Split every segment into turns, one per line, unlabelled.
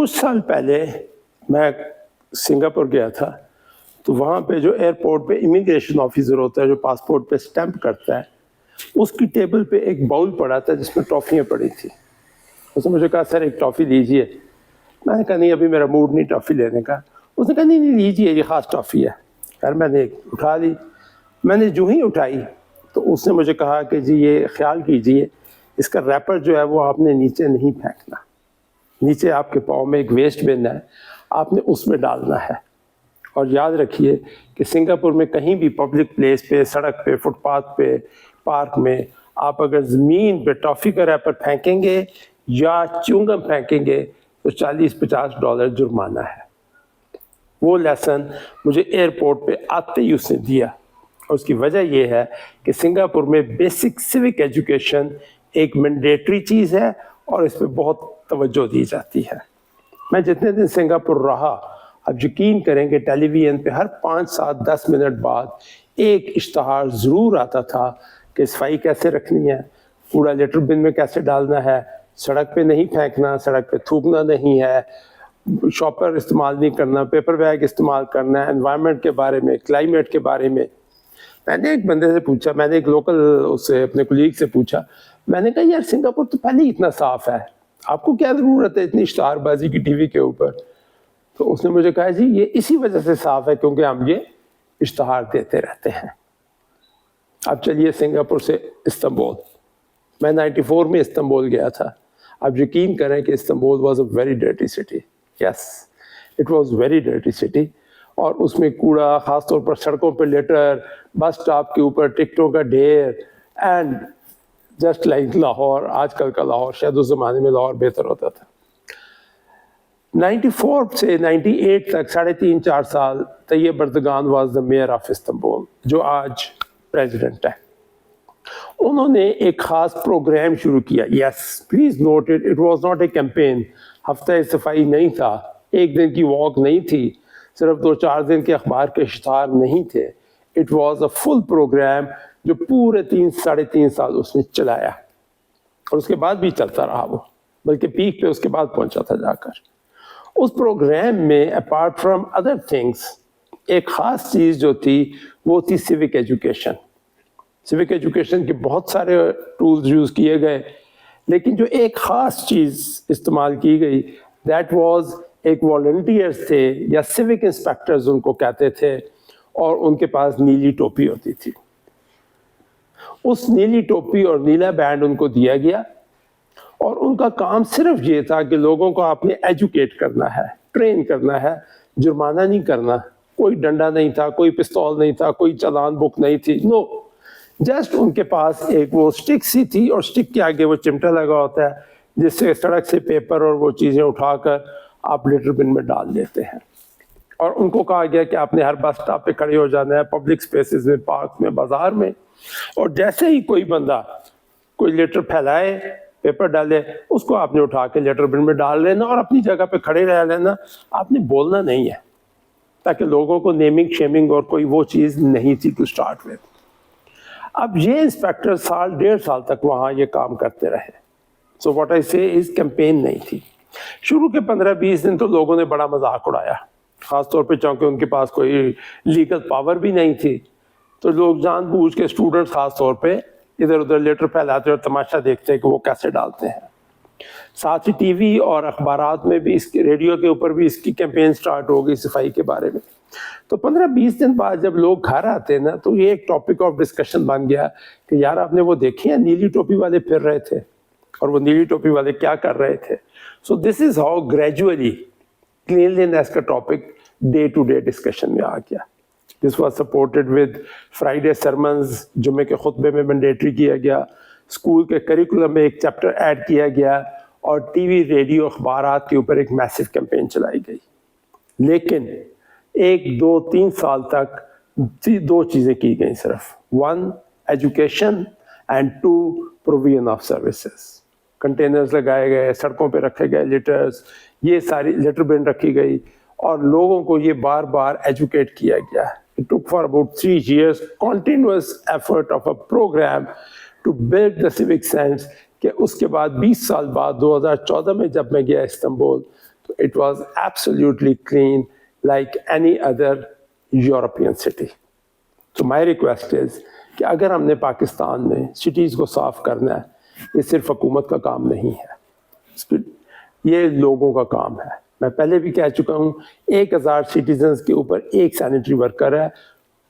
کچھ سال پہلے میں سنگاپور گیا تھا، تو وہاں پہ جو ایئرپورٹ پہ امیگریشن آفیسر ہوتا ہے جو پاسپورٹ پہ اسٹیمپ کرتا ہے، اس کی ٹیبل پہ ایک باؤل پڑا تھا جس میں ٹافیاں پڑی تھیں. اس نے مجھے کہا سر ایک ٹافی لیجیے. میں نے کہا نہیں ابھی میرا موڈ نہیں ٹافی لینے کا. اس نے کہا نہیں نہیں لیجیے یہ خاص ٹافی ہے. خیر میں نے اٹھا لی. میں نے جو ہی اٹھائی تو اس نے مجھے کہا کہ جی یہ خیال کیجیے اس کا ریپر جو ہے وہ آپ نے نیچے نہیں پھینکنا، نیچے آپ کے پاؤں میں ایک ویسٹ بن ہے، آپ نے اس میں ڈالنا ہے. اور یاد رکھیے کہ سنگاپور میں کہیں بھی پبلک پلیس پہ، سڑک پہ، فٹ پاتھ پہ، پارک میں آپ اگر زمین پہ ٹافی کا ریپر پھینکیں گے یا چونگم پھینکیں گے تو $40-50 جرمانہ ہے. وہ لیسن مجھے ایئرپورٹ پہ آتے ہی اس نے دیا. اور اس کی وجہ یہ ہے کہ سنگاپور میں بیسک سیوک ایجوکیشن ایک مینڈیٹری چیز ہے اور اس پہ بہت توجہ دی جاتی ہے. میں جتنے دن سنگاپور رہا، اب یقین کریں کہ ٹیلی ویژن پہ ہر 5-7-10 منٹ بعد ایک اشتہار ضرور آتا تھا کہ صفائی کیسے رکھنی ہے، کوڑا لیٹر بن میں کیسے ڈالنا ہے، سڑک پہ نہیں پھینکنا، سڑک پہ تھوکنا نہیں ہے، شاپر استعمال نہیں کرنا، پیپر بیگ استعمال کرنا ہے، انوائرمنٹ کے بارے میں، کلائمیٹ کے بارے میں. میں نے ایک بندے سے پوچھا، میں نے ایک لوکل اس سے اپنے کولیگ سے پوچھا، میں نے کہا یار سنگاپور تو پہلے ہی اتنا صاف ہے، آپ کو کیا ضرورت ہے اتنی اشتہار بازی کی ٹی وی کے اوپر؟ تو اس نے مجھے کہا جی یہ اسی وجہ سے صاف ہے کیونکہ ہم یہ اشتہار دیتے رہتے ہیں. اب چلیے سنگاپور سے استنبول. میں 94 میں استنبول گیا تھا. اب یقین کریں کہ Istanbul was a very dirty city. Yes it was very dirty city. اور اس میں کوڑا، خاص طور پر سڑکوں پہ لیٹر، بس اسٹاپ کے اوپر ٹکٹوں کا ڈھیر، اینڈ جسٹ لائک لاہور، آج کل کا لاہور. شاید اس زمانے میں لاہور بہتر ہوتا تھا. 94 سے 98 تک 3.5-4 سال Tayyip Erdogan was the mayor of Istanbul, جو آج پریزیڈنٹ ہے. انہوں نے ایک خاص پروگرام شروع کیا. Yes please note it was not a campaign. ہفتہ صفائی نہیں تھا، ایک دن کی واک نہیں تھی، صرف 2-4 دن کے اخبار کے اشتہار نہیں تھے. It was a full program جو پورے 3-3.5 سال اس نے چلایا، اور اس کے بعد بھی چلتا رہا وہ، بلکہ پیک پہ اس کے بعد پہنچا تھا جا کر. اس پروگرام میں اپارٹ فرام ادر تھنگس ایک خاص چیز جو تھی وہ تھی سیوک ایجوکیشن. سیوک ایجوکیشن کے بہت سارے ٹولز یوز کیے گئے، لیکن جو ایک خاص چیز استعمال کی گئی دیٹ واز ایک والنٹیئرز تھے یا سیوک انسپیکٹرز ان کو کہتے تھے، اور ان کے پاس نیلی ٹوپی ہوتی تھی. اس نیلی ٹوپی اور نیلا بینڈ ان کو دیا گیا، اور ان کا کام صرف یہ تھا کہ لوگوں کو آپ نے ایجوکیٹ کرنا ہے، ٹرین کرنا ہے، جرمانہ نہیں کرنا. کوئی ڈنڈا نہیں تھا، کوئی پستول نہیں تھا، کوئی چالان بک نہیں تھی. نو، جسٹ ان کے پاس ایک وہ سٹک سی تھی، اور سٹک کے آگے وہ چمٹا لگا ہوتا ہے جس سے سڑک سے پیپر اور وہ چیزیں اٹھا کر آپ لیٹر بن میں ڈال دیتے ہیں. اور ان کو کہا گیا کہ آپ نے ہر بس اسٹاپ پہ کھڑے ہو جانا ہے، پبلک اسپیسز میں، پارک میں، بازار میں، اور جیسے ہی کوئی بندہ کوئی لیٹر پھیلائے، پیپر ڈالے، اس کو آپ نے اٹھا کے لیٹر بن میں ڈال لینا اور اپنی جگہ پہ کھڑے رہ لینا. آپ نے بولنا نہیں ہے، تاکہ لوگوں کو نیمنگ شیمنگ اور کوئی وہ چیز نہیں تھی ٹو اسٹارٹ وتھ. اب یہ انسپیکٹر 1.5 سال تک وہاں یہ کام کرتے رہے. سو واٹ آئی سے از کیمپین نہیں تھی. شروع کے 15-20 دن تو لوگوں نے بڑا مذاق اڑایا، خاص طور پہ چونکہ ان کے پاس کوئی لیگل پاور بھی نہیں تھی. تو لوگ جان بوجھ کے، اسٹوڈنٹس خاص طور پہ، ادھر ادھر لیٹر پھیلاتے اور تماشا دیکھتے کہ وہ کیسے ڈالتے ہیں. ساتھ ہی ٹی وی اور اخبارات میں بھی، اس کے ریڈیو کے اوپر بھی اس کی کیمپین سٹارٹ ہو گئی صفائی کے بارے میں. تو 15-20 دن بعد جب لوگ گھر آتے نا تو یہ ایک ٹاپک آف ڈسکشن بن گیا کہ یار آپ نے وہ دیکھے ہیں نیلی ٹوپی والے پھر رہے تھے، اور وہ نیلی ٹوپی والے کیا کر رہے تھے. So this is how gradually cleanliness کا topic day to day discussion میں آ گیا. This was supported with Friday sermons, جمعے کے خطبے میں مینڈیٹری کیا گیا، اسکول کے کریکولم میں ایک چیپٹر ایڈ کیا گیا، اور ٹی وی، ریڈیو، اخبارات کے اوپر ایک میسو کیمپین چلائی گئی. لیکن 1-2-3 سال تک 2 چیزیں کی گئیں صرف. 1 education and 2 provision of services. Containers لگائے گئے، سڑکوں پہ رکھے گئے لیٹرز، یہ ساری لیٹر بن رکھی گئی، اور لوگوں کو یہ بار بار ایجوکیٹ کیا گیا. It took for about 3 years continuous effort of a program to build the civic sense. کہ اس کے بعد 20 سال بعد 2014 میں جب میں گیا Istanbul It was absolutely clean like any other European city. So my request is کہ اگر ہم نے پاکستان میں سٹیز کو صاف کرنا ہے, یہ صرف حکومت کا کام نہیں ہے, یہ لوگوں کا کام ہے. میں پہلے بھی کہہ چکا ہوں 1000 سٹیزنز کے اوپر ایک سینیٹری ورکر ہے.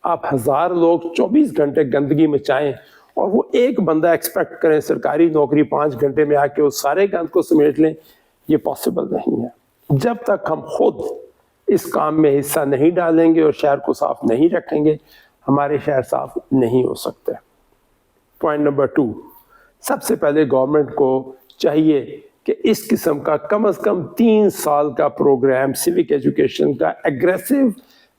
آپ 1000 لوگ 24 گھنٹے گندگی میں چاہیں اور وہ ایک بندہ ایکسپیکٹ کریں سرکاری نوکری 5 گھنٹے میں آ کے وہ سارے گند کو سمیٹ لیں, یہ پاسبل نہیں ہے. جب تک ہم خود اس کام میں حصہ نہیں ڈالیں گے اور شہر کو صاف نہیں رکھیں گے, ہمارے شہر صاف نہیں ہو سکتے. پوائنٹ نمبر 2, سب سے پہلے گورنمنٹ کو چاہیے کہ اس قسم کا کم از کم 3 سال کا پروگرام سیوک ایجوکیشن کا aggressive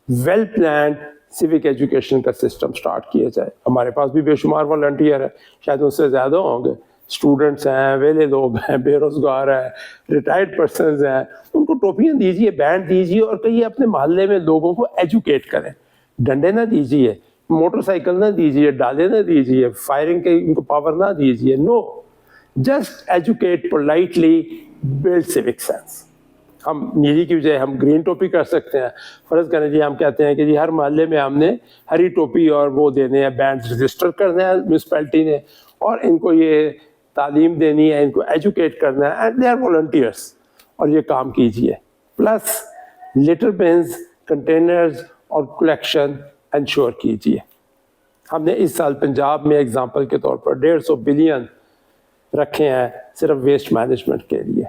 well planned civic education کا سسٹم سٹارٹ کیا جائے. ہمارے پاس بھی بے شمار والنٹیئر ہیں, شاید ان سے زیادہ ہوں گے, اسٹوڈنٹس ہیں, ویلے لوگ ہیں, بے روزگار ہیں, ریٹائرڈ پرسنز ہیں. ان کو ٹوپیاں دیجیے, بینڈ دیجیے اور کہیے اپنے محلے میں لوگوں کو ایجوکیٹ کریں. ڈنڈے نہ دیجیے, موٹر سائیکل نہ دیجیے, ڈالے نہ دیجیے, فائرنگ کے ان کو پاور نہ دیجیے. No, just educate politely, build civic sense. ہم نیلی کی بجائے ہم گرین ٹوپی کر سکتے ہیں. فرض کریں جی ہم کہتے ہیں کہ جی ہر محلے میں ہم نے ہری ٹوپی اور وہ دینے ہیں, بینڈ رجسٹر کرنا ہے میونسپلٹی نے, اور ان کو یہ تعلیم دینی ہے, ان کو ایجوکیٹ کرنا ہے, اینڈ دے آر والنٹیئرس, اور یہ کام کیجیے. پلس لٹر بنز, کنٹینرز اور کلیکشن انشور کیجیے. ہم نے اس سال پنجاب میں ایگزامپل کے طور پر 150 بلین رکھے ہیں صرف ویسٹ مینجمنٹ کے لیے.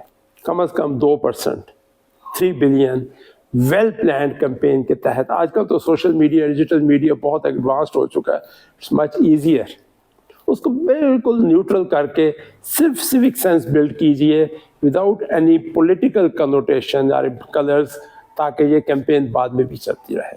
کم از کم 2%, 3 بلین ویل پلانڈ کمپین کے تحت. آج کل تو سوشل میڈیا, ڈیجیٹل میڈیا بہت ایڈوانسڈ ہو چکا ہے, اٹس مچ ایزیئر. اس کو بالکل نیوٹرل کر کے صرف سیوک سینس بلڈ کیجیے وداؤٹ اینی پولیٹیکل کنوٹیشن اور کلرز, تاکہ یہ کیمپین بعد میں بھی چلتی رہے.